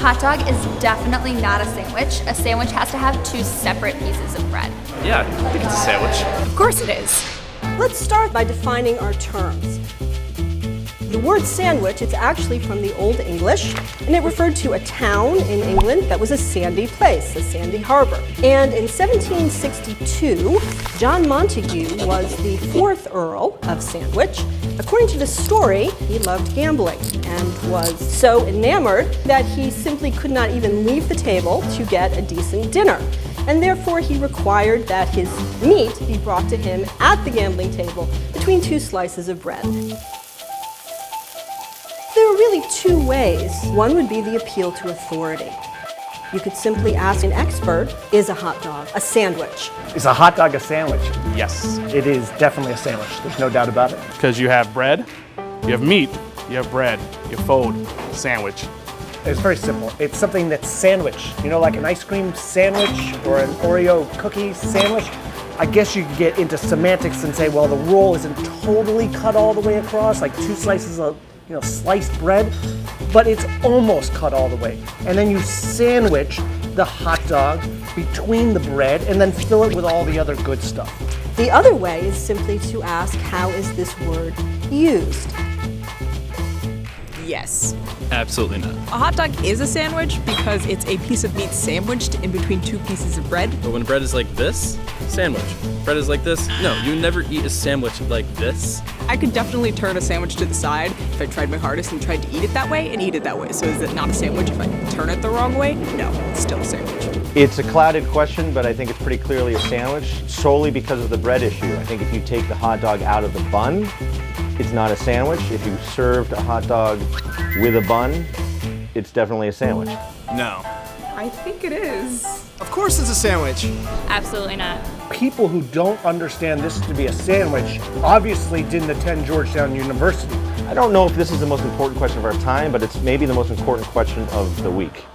hot dog is definitely not a sandwich. A sandwich has to have two separate pieces of bread. Yeah, I think it's a sandwich. Of course it is. Let's start by defining our terms. The word sandwich, it's actually from the Old English, and it referred to a town in England that was a sandy place, a sandy harbor. And in 1762, John Montagu was the 4th Earl of Sandwich. According to the story, he loved gambling and was so enamored that he simply could not even leave the table to get a decent dinner. And therefore he required that his meat be brought to him at the gambling table between 2 slices of bread. There are really 2 ways. One would be the appeal to authority. You could simply ask an expert, is a hot dog a sandwich? Is a hot dog a sandwich? Yes. It is definitely a sandwich. There's no doubt about it. Because you have bread, you have meat, you have bread, you fold, sandwich. It's very simple. It's something that's sandwich. You know, like an ice cream sandwich or an Oreo cookie sandwich. I guess you could get into semantics and say, well, the roll isn't totally cut all the way across, like 2 slices of sliced bread, but it's almost cut all the way. And then you sandwich the hot dog between the bread and then fill it with all the other good stuff. The other way is simply to ask, how is this word used? Yes. Absolutely not. A hot dog is a sandwich because it's a piece of meat sandwiched in between 2 pieces of bread. But when bread is like this, sandwich. Bread is like this, no, you would never eat a sandwich like this. I could definitely turn a sandwich to the side if I tried my hardest and tried to eat it that way and eat it that way. So is it not a sandwich if I turn it the wrong way? No, it's still a sandwich. It's a clouded question, but I think it's pretty clearly a sandwich, solely because of the bread issue. I think if you take the hot dog out of the bun, it's not a sandwich. If you served a hot dog with a bun, it's definitely a sandwich. No. I think it is. Of course it's a sandwich. Absolutely not. People who don't understand this to be a sandwich obviously didn't attend Georgetown University. I don't know if this is the most important question of our time, but it's maybe the most important question of the week.